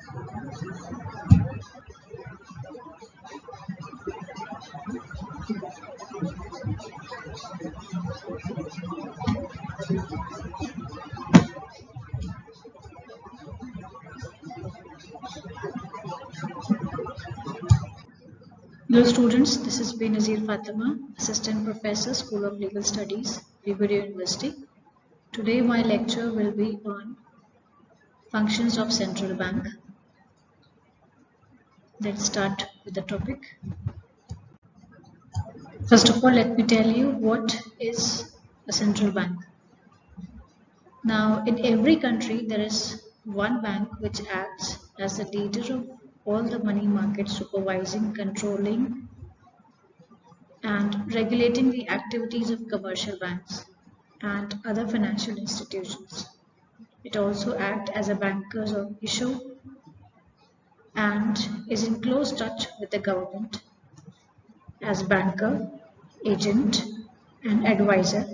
Hello students, this is Benazir Fatima, Assistant Professor, School of Legal Studies, Liberty University. Today my lecture will be on functions of central bank. Let's start with the topic. First of all, let me tell you what is a central bank. Now, in every country, there is one bank which acts as the leader of all the money markets, supervising, controlling, and regulating the activities of commercial banks and other financial institutions. It also acts as a banker of issue and is in close touch with the government as banker, agent, and advisor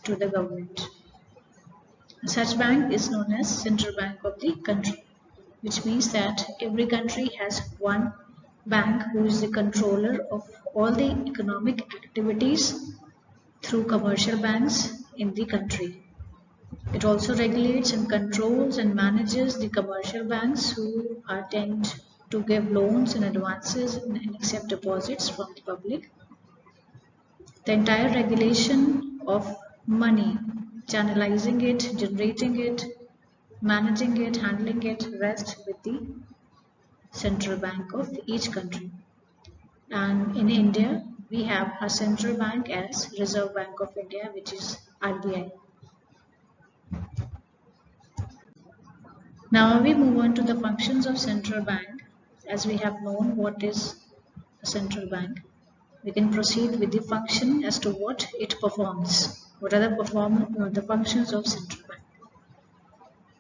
to the government. Such bank is known as central bank of the country, which means that every country has one bank who is the controller of all the economic activities through commercial banks in the country. It also regulates and controls and manages the commercial banks who tend to give loans and advances and accept deposits from the public. The entire regulation of money, channelizing it, generating it, managing it, handling it, rests with the central bank of each country. And in India, we have a central bank as Reserve Bank of India, which is RBI. Now we move on to the functions of central bank. As we have known what is a central bank, we can proceed with the function as to what it performs. What are the functions of central bank?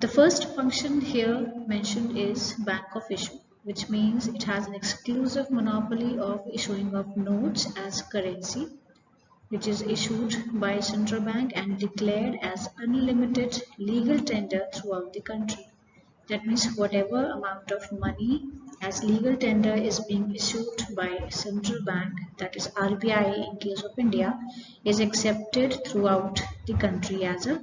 The first function here mentioned is bank of issue, which means it has an exclusive monopoly of issuing of notes as currency, which is issued by central bank and declared as unlimited legal tender throughout the country. That means whatever amount of money as legal tender is being issued by central bank, that is RBI in case of India, is accepted throughout the country as a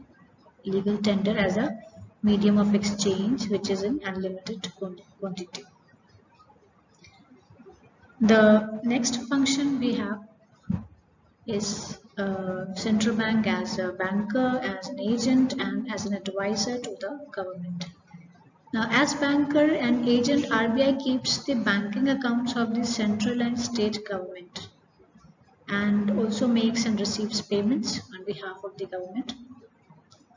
legal tender, as a medium of exchange, which is in unlimited quantity. The next function we have is central bank as a banker, as an agent, and as an advisor to the government. Now, as banker and agent, RBI keeps the banking accounts of the central and state government and also makes and receives payments on behalf of the government,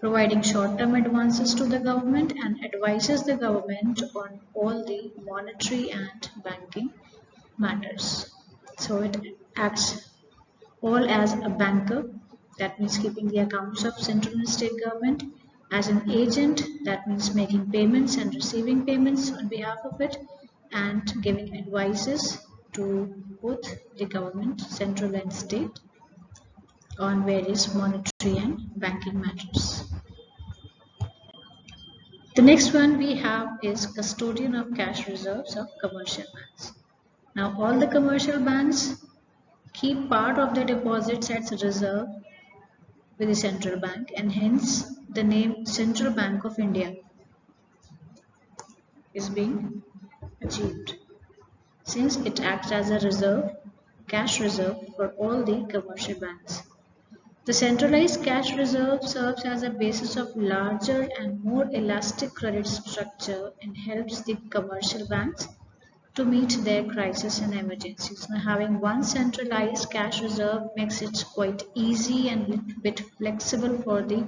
providing short-term advances to the government and advises the government on all the monetary and banking matters. So it acts all as a banker, that means keeping the accounts of central and state government, as an agent, that means making payments and receiving payments on behalf of it, and giving advices to both the government, central and state, on various monetary and banking matters. The next one we have is custodian of cash reserves of commercial banks. Now all the commercial banks keep part of the deposits as reserve with the central bank, and hence the name Central Bank of India is being achieved, since it acts as a reserve, cash reserve for all the commercial banks. The centralized cash reserve serves as a basis of larger and more elastic credit structure and helps the commercial banks to meet their crises and emergencies. Now, having one centralized cash reserve makes it quite easy and a little bit flexible for the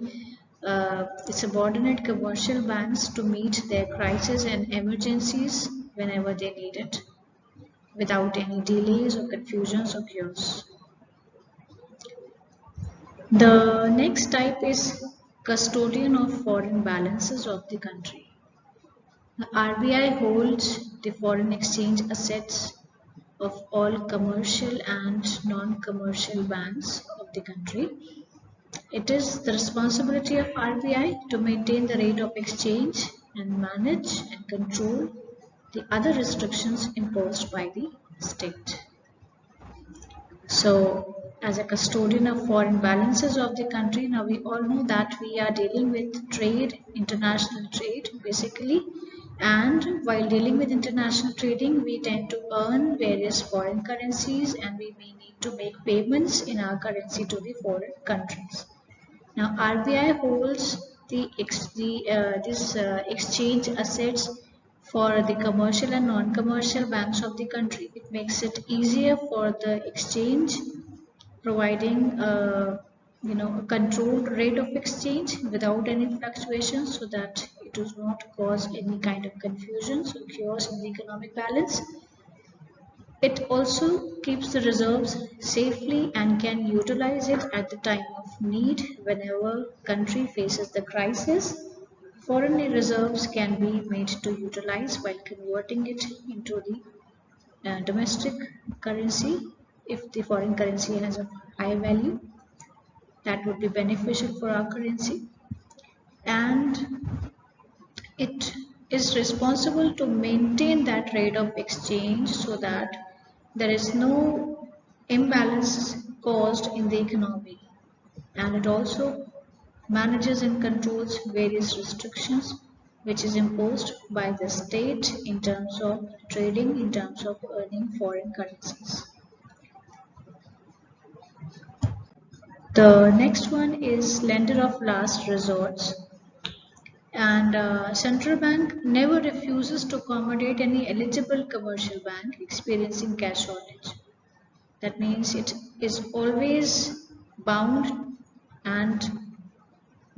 subordinate commercial banks to meet their crises and emergencies whenever they need it, without any delays or confusions or chaos. The next type is custodian of foreign balances of the country. The RBI holds the foreign exchange assets of all commercial and non-commercial banks of the country. It is the responsibility of RBI to maintain the rate of exchange and manage and control the other restrictions imposed by the state. So, as a custodian of foreign balances of the country, now we all know that we are dealing with trade, international trade basically, and while dealing with international trading, we tend to earn various foreign currencies and we may need to make payments in our currency to the foreign countries. Now, RBI holds this exchange assets for the commercial and non-commercial banks of the country. It makes it easier for the exchange, providing a controlled rate of exchange without any fluctuations, so that it does not cause any kind of confusion, so chaos in the economic balance. It also keeps the reserves safely and can utilize it at the time of need whenever country faces the crisis. Foreign reserves can be made to utilize while converting it into the domestic currency. If the foreign currency has a high value, that would be beneficial for our currency. And it is responsible to maintain that rate of exchange so that there is no imbalance caused in the economy, and it also manages and controls various restrictions which is imposed by the state in terms of trading, in terms of earning foreign currencies. The next one is lender of last resorts. And central bank never refuses to accommodate any eligible commercial bank experiencing cash shortage. That means it is always bound and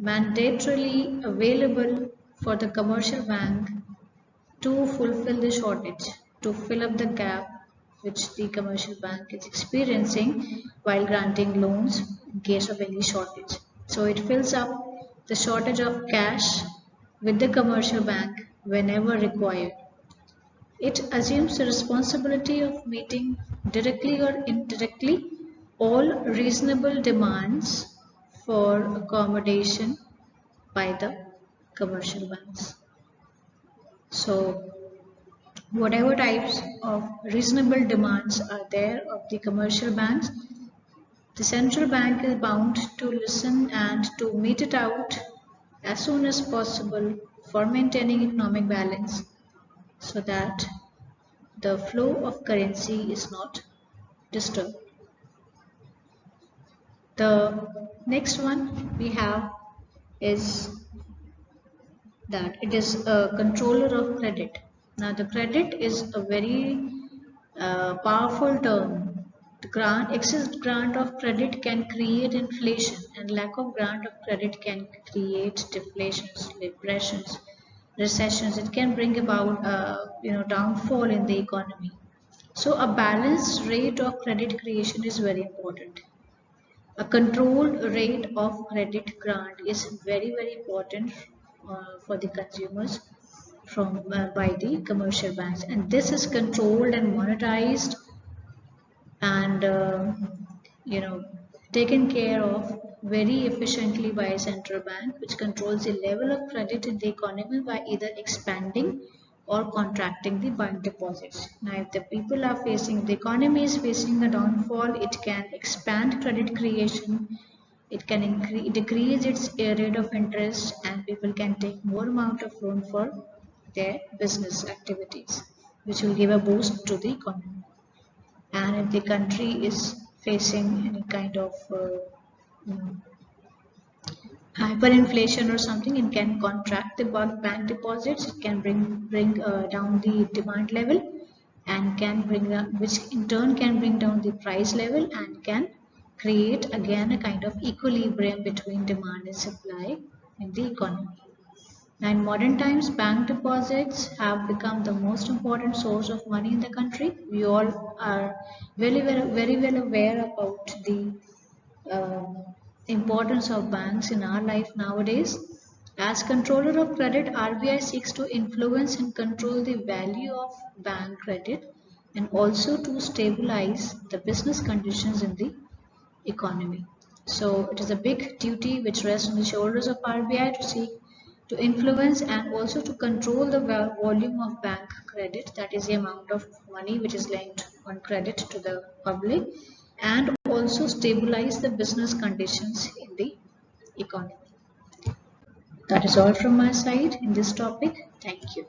mandatorily available for the commercial bank to fulfill the shortage, to fill up the gap which the commercial bank is experiencing while granting loans in case of any shortage. So it fills up the shortage of cash with the commercial bank whenever required. It assumes the responsibility of meeting directly or indirectly all reasonable demands for accommodation by the commercial banks. So, whatever types of reasonable demands are there of the commercial banks, the central bank is bound to listen and to meet it out as soon as possible for maintaining economic balance, so that the flow of currency is not disturbed. The next one we have is that it is a controller of credit. Now the credit is a very powerful term. The excess grant of credit can create inflation, and lack of grant of credit can create deflations, depressions, recessions. It can bring about downfall in the economy. So a balanced rate of credit creation is very important. A controlled rate of credit grant is very important for the consumers from by the commercial banks, and this is controlled and monetized and taken care of very efficiently by a central bank, which controls the level of credit in the economy by either expanding or contracting the bank deposits. Now, if the economy is facing a downfall, it can expand credit creation, it can decrease its rate of interest, and people can take more amount of loan for their business activities, which will give a boost to the economy. And if the country is facing any kind of hyperinflation or something, it can contract the bank deposits, it can bring down the demand level, and can bring down, which in turn can bring down the price level and can create again a kind of equilibrium between demand and supply in the economy. Now, in modern times, bank deposits have become the most important source of money in the country. We all are very well aware about the importance of banks in our life nowadays. As controller of credit, RBI seeks to influence and control the value of bank credit and also to stabilize the business conditions in the economy. So it is a big duty which rests on the shoulders of RBI to seek to influence and also to control the volume of bank credit, that is the amount of money which is lent on credit to the public, and also stabilize the business conditions in the economy. That is all from my side in this topic. Thank you.